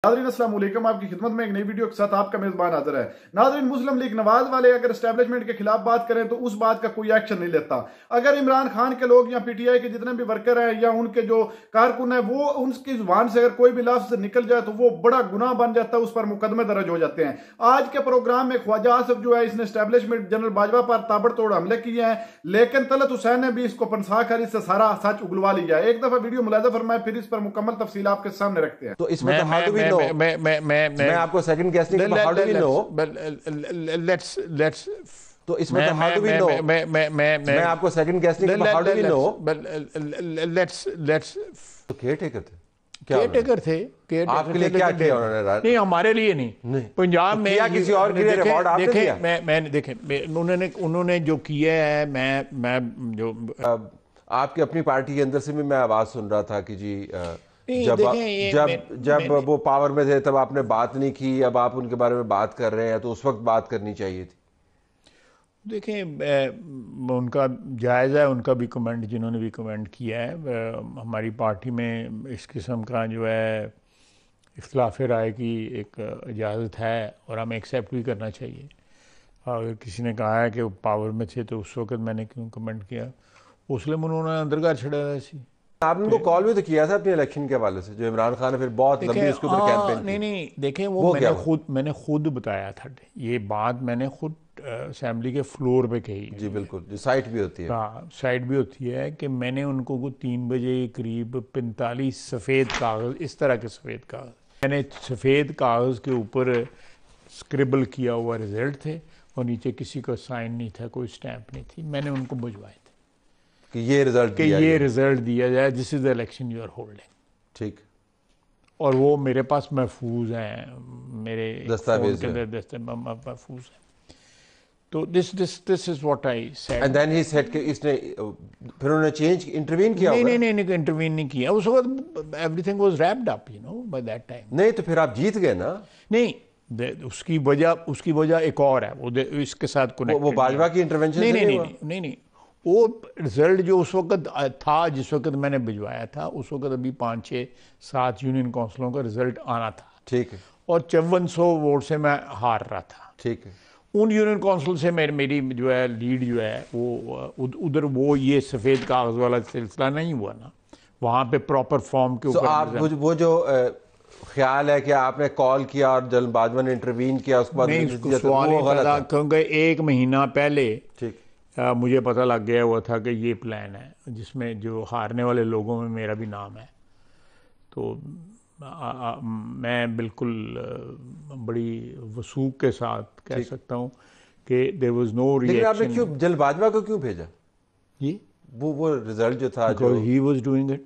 नाज़रीन अस्सलाम वालेकुम, आपकी खिदमत में एक नई वीडियो के साथ आपका मेजबान हाजिर है। नाज़रीन, मुस्लिम लीग नवाज वाले अगर एस्टेब्लिशमेंट के खिलाफ बात करें तो उस बात का कोई एक्शन नहीं लेता। अगर इमरान खान के लोग या पीटीआई के जितने भी वर्कर हैं या उनके जो कारकुन है वो उनकी जुबान से अगर कोई भी लफ्ज निकल जाए तो वो बड़ा गुनाह बन जाता है, उस पर मुकदमे दर्ज हो जाते हैं। आज के प्रोग्राम में ख्वाजा आसिफ जो है इसने एस्टेब्लिशमेंट जनरल बाजवा पर ताबड़तोड़ हमले किए हैं, लेकिन तलत हुसैन ने भी इसको पंसा कर इससे सारा सच उगलवा लिया है। एक दफा वीडियो मुलाहिजा फरमाए, फिर इस पर मुकम्मल तफसील आपके सामने रखते हैं। तो इसमें मैं आपको सेकंड गेस नहीं, how do we know? Let's तो इसमें तो हाउ डू वी नो? मैं आपको सेकंड गेस नहीं, how do we know? Let's तो केयरटेकर थे, केयरटेकर थे। आपके लिए क्या किया उन्होंने? नहीं, हमारे लिए नहीं। पंजाब में किया किसी और के लिए, रिवॉर्ड आपने दिया? मैंने देखे उन्होंने जो किया है, मैं जो आपकी अपनी पार्टी के अंदर से भी मैं आवाज सुन रहा था कि जी जब वो पावर में थे तब आपने बात नहीं की, अब आप उनके बारे में बात कर रहे हैं तो उस वक्त बात करनी चाहिए थी। देखें, उनका जायज़ है, उनका भी कमेंट जिन्होंने भी कमेंट किया है। हमारी पार्टी में इस किस्म का जो है इख्तिलाफ राय की एक इजाज़त है और हमें एक्सेप्ट भी करना चाहिए। अगर किसी ने कहा है कि वो पावर में थे तो उस वक्त मैंने क्यों कमेंट किया, उसलिए उन्होंने अंदरगार छड़ा ऐसी। आपने उनको कॉल भी तो किया था अपने इलेक्शन के हवाले से, जो इमरान खान ने फिर बहुत लंबी उसके ऊपर कैंपेन की। नहीं, देखें वो मैंने खुद बताया था, ये बात मैंने खुद असेंबली के फ्लोर पे कही। जी बिल्कुल, जो साइट भी होती है। हाँ, साइट भी होती है कि मैंने उनको को 3 बजे करीब 45 सफ़ेद कागज़, इस तरह के सफ़ेद कागज़, मैंने सफ़ेद कागज़ के ऊपर स्क्रिबल किया हुआ रिजल्ट थे और नीचे किसी का साइन नहीं था, कोई स्टैंप नहीं थी। मैंने उनको भिजवाए थे कि ये रिजल्ट दिया जाए, this is the election you are holding. ठीक। और वो मेरे पास महफूज हैं, मेरे दस्तावेज महफूज हैं। तो this is what I said. And then he said कि इसने फिर उन्होंने इंटरवीन किया? नहीं, इंटरवीन नहीं किया उस वक्त। Everything was wrapped up, you know, by that time. नहीं तो फिर आप जीत गए ना? नहीं, उसकी वजह एक और है, वो इसके साथ कनेक्टेड। वो बाजवा की इंटरवेंशन नहीं, वो रिजल्ट जो उस वक्त था, जिस वक्त मैंने भिजवाया था, उस वक्त अभी 5, 6, 7 यूनियन काउंसिलों का रिजल्ट आना था। ठीक है। और 5400 वोट से मैं हार रहा था। ठीक है। उन यूनियन काउंसिल से मेरी जो है लीड जो है वो उधर वो ये सफ़ेद कागज़ वाला सिलसिला नहीं हुआ ना, वहाँ पे प्रॉपर फॉर्म के ऊपर। आप वो जो ख्याल है कि आपने कॉल किया और जल बाजवा ने इंटरवीन किया, उसके बाद नहीं, क्योंकि 1 महीना पहले ठीक मुझे पता लग गया हुआ था कि ये प्लान है जिसमें जो हारने वाले लोगों में मेरा भी नाम है। तो मैं बिल्कुल बड़ी वसूख के साथ कह सकता हूँ कि देयर वाज नो रिएक्शन। लेकिन आपने क्यों जल बाजवा को क्यों भेजा? ये वो रिजल्ट जो था, जो ही वाज डूइंग इट,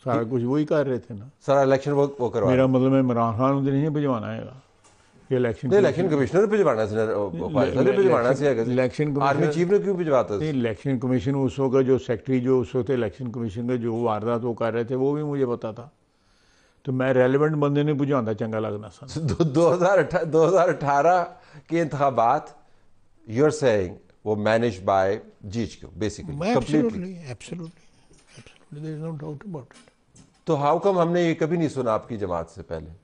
सारा कुछ वही कर रहे थे ना, सारा इलेक्शन वो करवा। मेरा मतलब है इमरान खान उधर नहीं भिजवाना है इलेक्शन कमिश्नर भिजवाना आर्मी चीफ ने क्यों भिजवाता? इलेक्शन कमीशन उस वक्त जो सेक्रेटरी जो उस वक्त इलेक्शन कमीशन का जो वारदात वो कर रहे थे वो भी मुझे पता था, तो मैं रेलिवेंट बंदे ने भिजवाना चंगा लगना सन। 2018 के इंतखाबात यू आर सेइंग वो manage by GHQ basically, absolutely there is no doubt about it. तो हाउ कम हमने ये कभी नहीं सुना आपकी जमात से पहले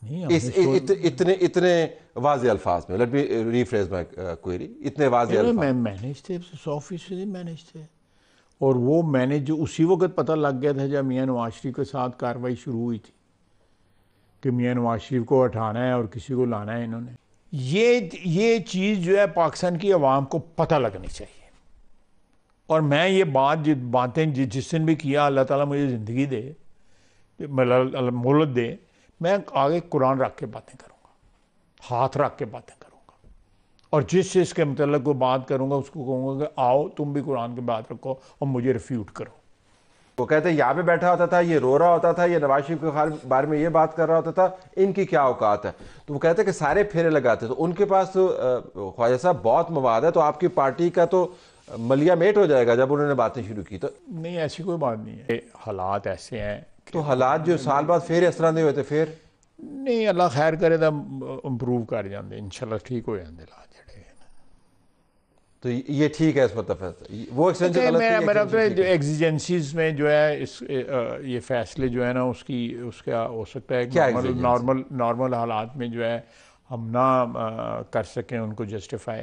इतने वाज़े अल्फाज में? Let me rephrase my query. इतने वाज़े अल्फाज मैनेज थे, 100% मैनेज थे। और वो मैनेज जो उसी वक्त पता लग गया था जब मियां नवाज शरीफ के साथ कार्रवाई शुरू हुई थी कि मियां नवाज शरीफ को हटाना है और किसी को लाना है। इन्होंने ये चीज़ जो है पाकिस्तान की आवाम को पता लगनी चाहिए। और मैं ये बातें जिस दिन भी किया, अल्लाह ताला मुझे ज़िंदगी दे, मोहलत दे, मैं आगे कुरान रख के बातें करूँगा, हाथ रख के बातें करूँगा, और जिस चीज़ के मतलब कोई बात करूँगा उसको कहूँगा कि आओ तुम भी कुरान की बात रखो और मुझे रिफ्यूट करो। वो कहते हैं यहाँ पे बैठा होता था, ये रो रहा होता था, ये नवाज शरीफ के बारे में ये बात कर रहा होता था, इनकी क्या औकात है? तो वो कहते हैं कि सारे फेरे लगाते, तो उनके पास तो ख्वाजा साहब बहुत मवाद है, तो आपकी पार्टी का तो मलिया मेट हो जाएगा जब उन्होंने बातें शुरू की। तो नहीं, ऐसी कोई बात नहीं है, हालात ऐसे हैं। तो हालात जो साल बाद फिर इस तरह नहीं होते, फिर नहीं, अल्लाह खैर करे तो इंप्रूव कर जाते, इंशाल्लाह ठीक हो जाते हालात जड़े। तो ये ठीक है इस मतलब वो एक्सटेंशन गलत नहीं है, मेरा तो extension ठीक है। एग्जिजेंसीज में जो है इस ये फैसले जो है ना उसका हो सकता है क्या नॉर्मल exigency? नॉर्मल नॉर्मल हालात में जो है हम ना कर सकें उनको जस्टिफाई,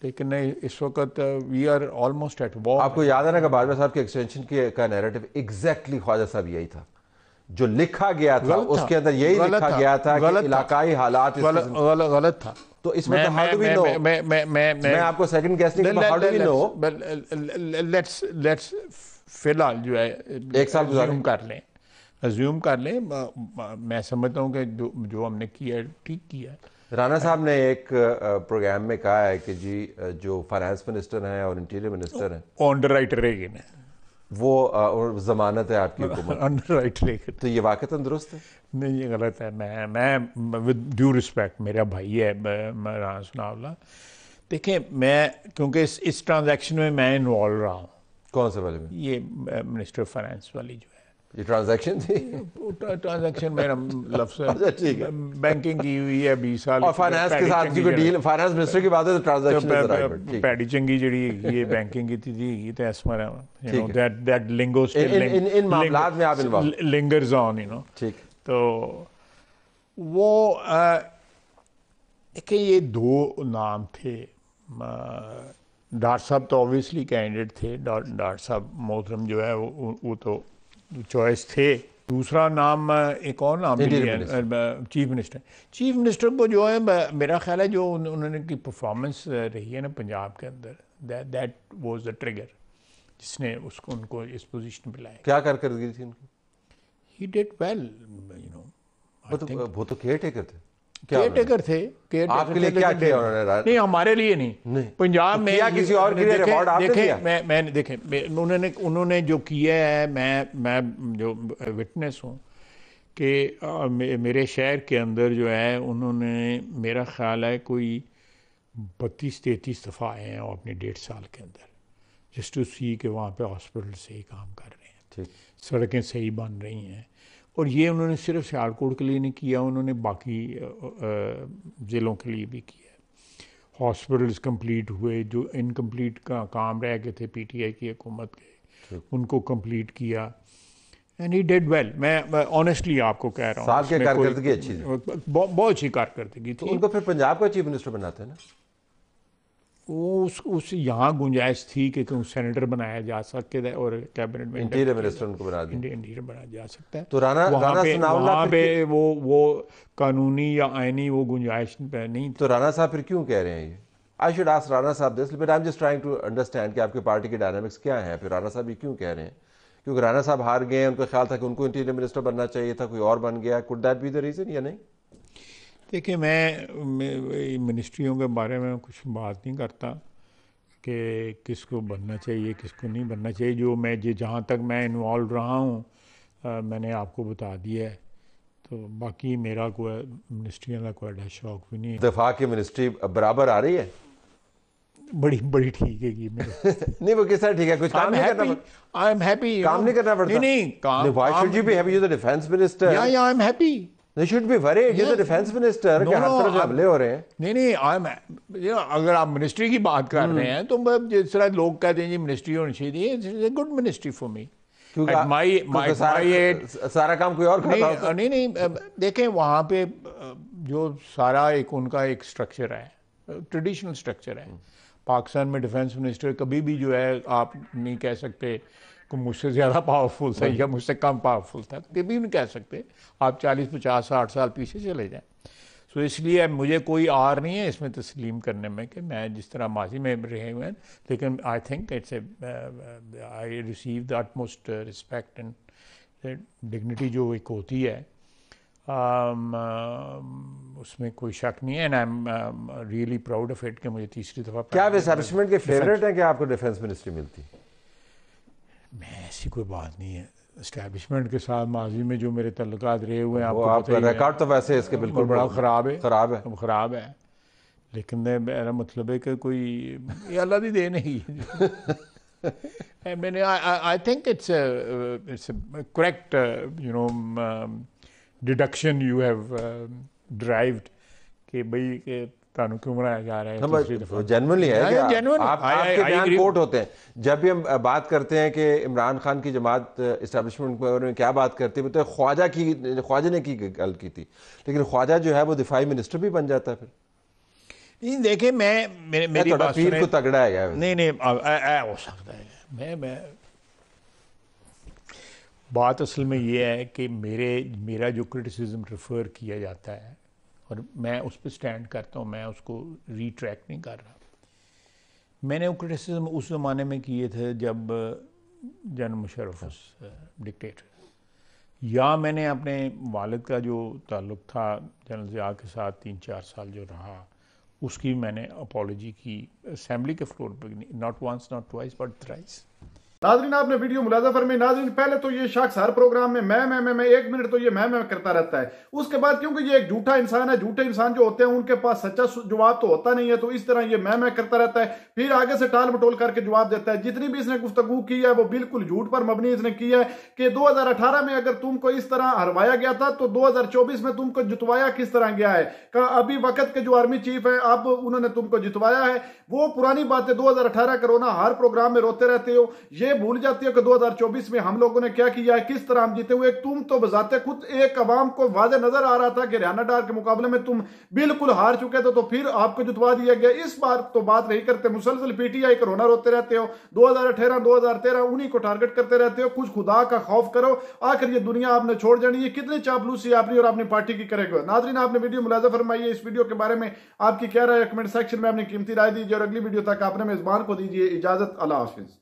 लेकिन इस वक्त we are almost at war. आपको याद है ना कि बाजवा साहब के एक्सटेंशन का नैरेटिव एग्जैक्टली ख्वाजा साहब यही था, जो लिखा गया था उसके अंदर यही लिखा गया था कि इलाकाई हालात गलत था। तो इस मतलब हाउ डू वी नो, मैं आपको सेकंड गेस नहीं करता, how do we know, let's फिलहाल जो है एक साल अज्यूम कर लें, अज्यूम कर लें, मैं समझता हूँ कि जो हमने किया ठीक किया। राणा साहब ने एक प्रोग्राम में कहा है कि जी जो फाइनेंस मिनिस्टर हैं और इंटीरियर मिनिस्टर हैं अंडर राइट रेगन है, वो जमानत है आपकी हुकूमत, अंडर राइट रेगन। तो ये वाकई दुरुस्त है? नहीं, ये गलत है। मैं विद ड्यू रिस्पेक्ट, मेरा भाई है राणा सनाउल्लाह, देखिए मैं क्योंकि इस ट्रांजैक्शन में मैं इन्वॉल्व रहा हूँ। कौन से वाले में? ये मिनिस्टर फाइनेंस वाली जो है ये ट्रांजैक्शन थी? ट्रांजैक्शन मेरा लफ्ज़ अच्छा ठीक है, बैंकिंग की हुई है 20 साल, और फाइनेंस के साथ जी कोई डील, फाइनेंस मिनिस्टर की बात है तो ट्रांजैक्शन पैडी चंगी जी ये बैंकिंग की थी जी, ये तो एसमर है, you know that lingo still in मामलात में आप involve lingers on, you know. ठीक, तो वो देखिए ये दो नाम थे, डॉक्टर साहब तो ऑब्वियसली कैंडिडेट थे, डॉक्टर साहब मोहतरम जो है वो तो चॉइस थे। दूसरा नाम एक और नाम भी है, चीफ मिनिस्टर। चीफ मिनिस्टर को जो है मेरा ख्याल है जो उन्होंने की परफॉर्मेंस रही है ना पंजाब के अंदर, दैट वाज द ट्रिगर जिसने उसको उनको इस पोजीशन पे लाया। क्या कारकर्दगी थी उनकी? He did well, you know. वो तो केयर टेकर थे, केयर टेकर थे, आपके लिए क्या किया उन्होंने? नहीं, हमारे लिए नहीं, पंजाब में किया किसी और के लिए, रिकॉर्ड आपने दिया? मैंने देखे, उन्होंने जो किया है, मैं जो विटनेस हूँ कि मेरे शहर के अंदर जो है उन्होंने, मेरा ख्याल है कोई 32-33 दफ़ा आए हैं अपने 1.5 साल के अंदर, जस्ट टू सी कि वहाँ पे हॉस्पिटल सही काम कर रहे हैं, सड़कें सही बन रही हैं। और ये उन्होंने सिर्फ सियालकोट के लिए नहीं किया, उन्होंने बाकी ज़िलों के लिए भी किया। हॉस्पिटल्स कंप्लीट हुए, जो इनकम्प्लीट का काम रह गए थे पीटीआई की हुकूमत के, उनको कंप्लीट किया, एंड ही डिड वेल। मैं ऑनेस्टली आपको कह रहा हूँ, साहब की कारकर्दगी अच्छी थी, बहुत अच्छी कारकर्दगी थी। तो उनको फिर पंजाब का चीफ मिनिस्टर बनाते हैं ना? वो उस यहाँ गुंजाइश थी कि सेनेटर बनाया जा सके और कैबिनेट में इंटीरियर मिनिस्टर उनको बना दिया, इंटीरियर बनाया जा सकता है। तो राणा वहाँ पे वो कानूनी या आईनी वो गुंजाइश नहीं। तो राणा साहब फिर क्यों कह रहे हैं ये? आई शुड आस्क राणा साहब this, but I am just trying to understand कि आपकी पार्टी के डायनामिक्स क्या हैं। फिर राणा साहब ये क्यों कह रहे हैं? क्योंकि राणा साहब हार गए, उनको ख्याल था कि उनको इंटीरियर मिनिस्टर बनना चाहिए था, कोई और बन गया, could that be the reason या नहीं? देखिए मैं मिनिस्ट्रियों के बारे में कुछ बात नहीं करता कि किसको बनना चाहिए किसको नहीं बनना चाहिए। जो जहाँ तक मैं इन्वॉल्व रहा हूँ मैंने आपको बता दिया है, तो बाकी मेरा कोई मिनिस्ट्रियों का कोई शौक भी नहीं है। दफा की मिनिस्ट्री बराबर आ रही है? बड़ी ठीक है मेरे नहीं, वो किस तरह ठीक है? कुछ काम नहीं करना, आई एम हैप्पी, काम नहीं करना पड़ता? नहीं काम, why should you be happy? You the defence minister. या I am happy. They should be worried. You're the defense minister कि हर तरफ से हमले हो रहे हैं। नहीं अगर आप मिनिस्ट्री की बात कर रहे हैं तो जिस तरह लोग कहते हैं जी मिनिस्ट्री होनी चाहिए, it's a good ministry for me. क्योंकि सारा काम कोई और करता होता। नहीं देखें वहाँ पे जो सारा एक उनका एक स्ट्रक्चर है, ट्रेडिशनल स्ट्रक्चर है। पाकिस्तान में डिफेंस मिनिस्टर कभी भी जो है आप नहीं कह सकते को मुझसे ज़्यादा पावरफुल था या मुझसे कम पावरफुल था, कभी भी नहीं कह सकते। आप 40, 50, 60 साल पीछे चले जाएं। सो इसलिए मुझे कोई आर नहीं है इसमें तस्लीम करने में कि मैं जिस तरह माजी में रहे हुए हैं, लेकिन I think it's I receive the utmost respect and dignity जो एक होती है उसमें कोई शक नहीं है। And I am really proud of it कि मुझे तीसरी दफ़ा। क्या आप एस्टैब्लिशमेंट के फेवरेट हैं कि आपको डिफेंस मिनिस्ट्री मिलती? मैं ऐसी कोई बात नहीं है। एस्टैब्लिशमेंट के साथ माजी में जो मेरे तल्लुकात रहे हुए हैं, आपका रिकॉर्ड तो वैसे इसके बिल्कुल बड़ा ख़राब है, लेकिन मेरा मतलब है कि कोई ये अल्लाह दी देन है। मैंने I think it's a correct you know deduction you have derived कि भाई ਤੁਹਾਨੂੰ क्यों बनाया जा रहा है तीसरी दफा? जेन्युइनली है कि genuine, आपके I बयान agree. कोट होते हैं। जब भी हम बात करते हैं कि इमरान खान की जमात इस्टेब्लिशमेंट के बारे में क्या बात करती है, तो ख्वाजा ने की गल की थी, लेकिन ख्वाजा जो है वो दिफाई मिनिस्टर भी बन जाता है फिर। नहीं देखिए, मेरी बात पीर सुने। को तगड़ा है यार। नहीं हो सकता है। मैं बात असल में ये है कि मेरा जो क्रिटिसिज्म रेफर किया जाता है और मैं उस पर स्टैंड करता हूँ, मैं उसको रीट्रैक नहीं कर रहा। मैंने वो क्रिटिसिज्म उस ज़माने में किए थे जब जनरल मुशर्रफ डिक्टेटर, या मैंने अपने वालिद का जो ताल्लुक़ था जनरल ज़िया के साथ 3-4 साल जो रहा, उसकी मैंने अपॉलॉजी की असेंबली के फ्लोर पर, not once not twice but thrice. नाज़रीन, आपने वीडियो मुलाजा फरमाई। नाज़रीन, पहले तो ये शख्स हर प्रोग्राम में मैं 1 मिनट तो ये मैं करता रहता है। उसके बाद क्योंकि ये एक झूठा इंसान है, झूठे इंसान जो होते हैं उनके पास सच्चा जवाब तो होता नहीं है, तो इस तरह ये मैं करता रहता है, फिर आगे से टाल मटोल करके जवाब देता है। जितनी भी इसने गुफ्तगू की है वो बिल्कुल झूठ पर मबनी इसने की है कि 2018 में अगर तुमको इस तरह हरवाया गया था तो 2024 में तुमको जितवाया किस तरह गया है। अभी वक्त के जो आर्मी चीफ है अब उन्होंने तुमको जितवाया है। वो पुरानी बातें 2018 करो ना, हर प्रोग्राम में रोते रहते हो। ये भूल जाती है कि 2024 में हम लोगों ने क्या किया है, किस तरह हम जीते हुए। तुम तो बजाते खुद एक अवाम को वादे नजर आ रहा था कि हरियाणा डार के मुकाबले में तुम बिल्कुल हार चुके थे, तो फिर आपको जितवा दिया गया। इस बार तो बात नहीं करते, मुसलसल पीटीआई कोरोना रोते रहते हो। 2018 2013 उन्हीं को टारगेट करते रहते हो। कुछ खुदा का खौफ करो, आखिर ये दुनिया आपने छोड़ जानी है। कितनी चापलूसी आपने और अपनी पार्टी की करेगा। नाज़रीन, आपने वीडियो मुलाजा फरमाई है। इस वीडियो के बारे में आपकी क्या राय है, कमेंट सेक्शन में अपनी कीमती राय दीजिए और अगली वीडियो तक आपने मेजबान को दीजिए इजाजत। अल्लाह हाफिज।